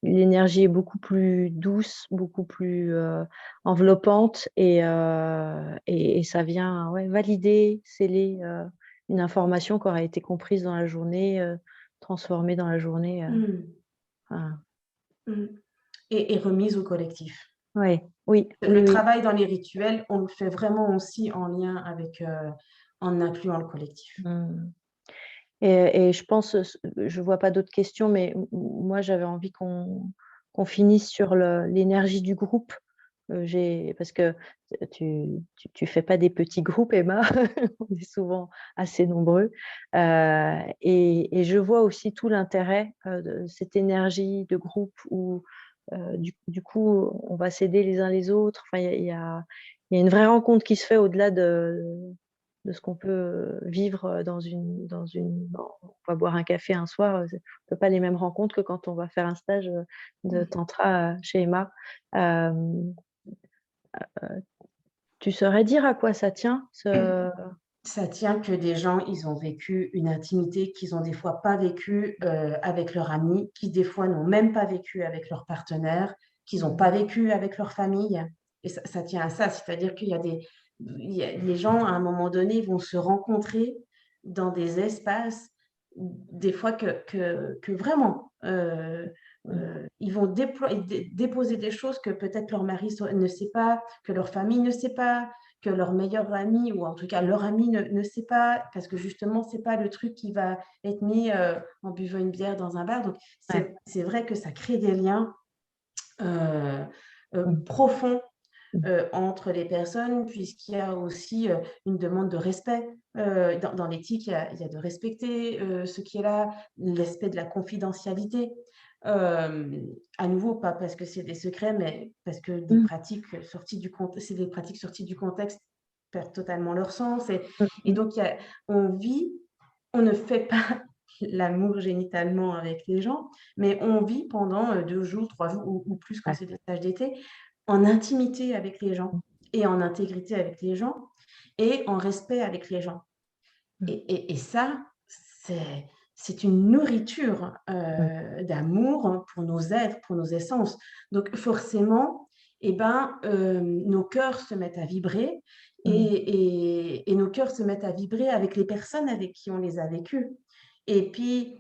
L'énergie est beaucoup plus douce, beaucoup plus, enveloppante et ça vient, ouais, valider, sceller, une information qui aura été comprise dans la journée, transformée dans la journée, Mmh. enfin, Mmh. Et remise au collectif. ouais, oui, oui, Le oui. travail dans les rituels, on le fait vraiment aussi en lien avec, en incluant le collectif. Mmh. Et je pense, je vois pas d'autres questions, mais moi, j'avais envie qu'on finisse sur l'énergie du groupe. Parce que tu fais pas des petits groupes, Emma, on est souvent assez nombreux, et je vois aussi tout l'intérêt, de cette énergie de groupe où, du coup, on va s'aider les uns les autres. Enfin, il y a une vraie rencontre qui se fait au-delà de ce qu'on peut vivre on va boire un café un soir, c'est on peut pas les mêmes rencontres que quand on va faire un stage, de Mmh. tantra, chez Emma. Hem, tu saurais dire à quoi ça tient, ce Ça tient que des gens, ils ont vécu une intimité qu'ils ont des fois pas vécue, avec leurs amis, qui des fois n'ont même pas vécu avec leur partenaire, qu'ils ont pas vécu avec leur famille et ça tient à ça. C'est-à-dire qu'il y a les gens, à un moment donné, vont se rencontrer dans des espaces, des fois que vraiment, ils vont déposer des choses que peut-être leur mari ne sait pas, que leur famille ne sait pas, que leur meilleur ami ou en tout cas leur ami ne sait pas, parce que justement, c'est pas le truc qui va être mis, en buvant une bière dans un bar. Donc Ouais. c'est vrai que ça crée des liens, heu Mmh. profonds, Mmh. entre les personnes puisqu'il y a aussi, une demande de respect. Dans l'éthique, il y a de respecter, ce qui est là, l'aspect de la confidentialité. À nouveau, pas parce que c'est des secrets, mais parce que des Mmh. pratiques sorties du contexte, c'est des pratiques sorties du contexte perdent totalement leur sens Mmh et mh. donc on vit, on ne fait pas l'amour génitalement avec les gens, mais on vit pendant, 2 jours, 3 jours ou plus quand Ouais. c'est des stages d'été, en intimité avec les gens et en intégrité avec les gens et en respect avec les gens Mmh. et ça, c'est une nourriture, Mmh. d'amour pour nos êtres, pour nos essences. Donc forcément, et ben, nos cœurs se mettent à vibrer Mmh. et nos cœurs se mettent à vibrer avec les personnes avec qui on les a vécus. Et puis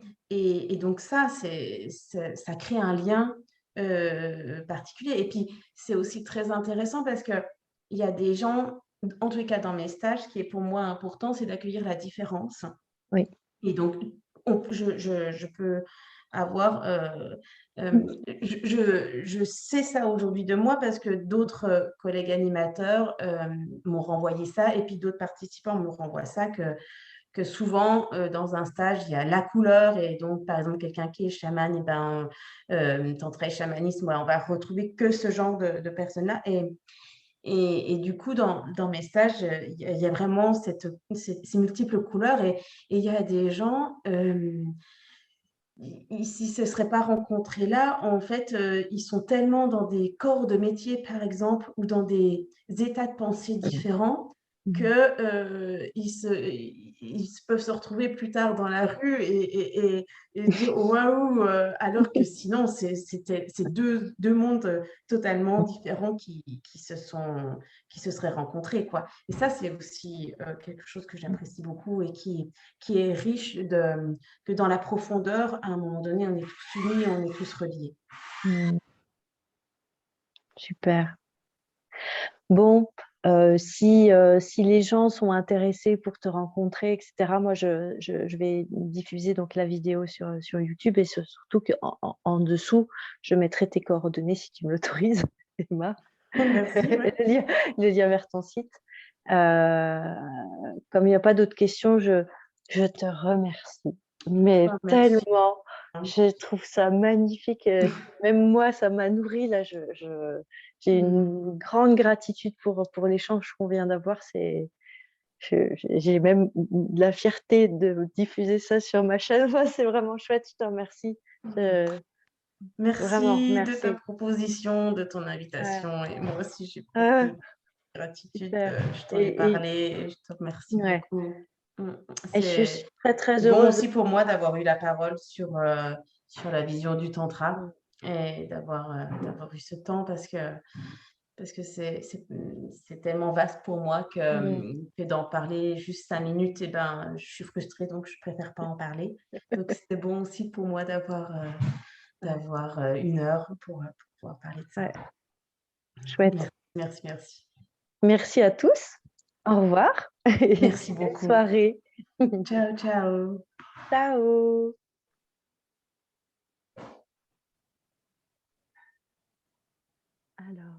donc ça, ça crée un lien, particulier et puis c'est aussi très intéressant parce qu'il y a des gens, en tous les cas dans mes stages, ce qui est pour moi important, c'est d'accueillir la différence Oui. et donc je peux avoir, Mmh. je sais ça aujourd'hui de moi parce que d'autres, collègues animateurs, m'ont renvoyé ça et puis d'autres participants me renvoient ça que souvent, dans un stage, il y a la couleur et donc par exemple quelqu'un qui est chaman et ben, tantra et chamanisme, ouais, on va retrouver que ce genre de personnes-là et du coup dans mes stages, il y a vraiment ces multiples couleurs et il y a des gens, ils s'ils se seraient pas rencontrés là, en fait, ils sont tellement dans des corps de métier, par exemple, ou dans des états de pensée différents Mmh. que, ils peuvent se retrouver plus tard dans la rue et se dire: «Waouh!» alors que sinon c'est deux mondes, totalement différents qui se seraient rencontrés, quoi et ça, c'est aussi, quelque chose que j'apprécie beaucoup et qui est riche que dans la profondeur, à un moment donné, on est tous unis, on est tous reliés. Mmh. Super. Bon, si les gens sont intéressés pour te rencontrer et cetera, moi je vais diffuser donc la vidéo sur YouTube et surtout qu'en dessous, je mettrai tes coordonnées si tu me l'autorises, Emma, Merci, ouais. le lien vers ton site. Heu, Comme il y a pas d'autres questions, je te remercie, mais Oh, merci. tellement. Je trouve ça magnifique, même moi ça m'a nourrie là, j'ai Mmh. une grande gratitude pour l'échange qu'on vient d'avoir. J'ai même de la fierté de diffuser ça sur ma chaîne. Ouais, c'est vraiment chouette, je te remercie. Je Vraiment, Merci de ta merci. proposition, de ton Ouais. invitation et moi aussi j'ai beaucoup Ah, de gratitude, super je t'en ai et parlé et je te remercie ouais beaucoup. Mmh, et je suis c'est très, très bon heureuse de aussi pour moi d'avoir eu la parole sur la vision du tantra mmh, et d'avoir eu ce temps parce que c'est tellement vaste pour moi mmh. que d'en parler juste 5 minutes et ben, je suis frustrée donc je préfère pas en parler. Donc c'était bon aussi pour moi Ouais, 1 heure pour pouvoir parler de ça. ouais, chouette. Merci, merci, merci. Merci à tous. Au revoir et Merci puis belle beaucoup. soirée. Ciao, ciao. Ciao. Alors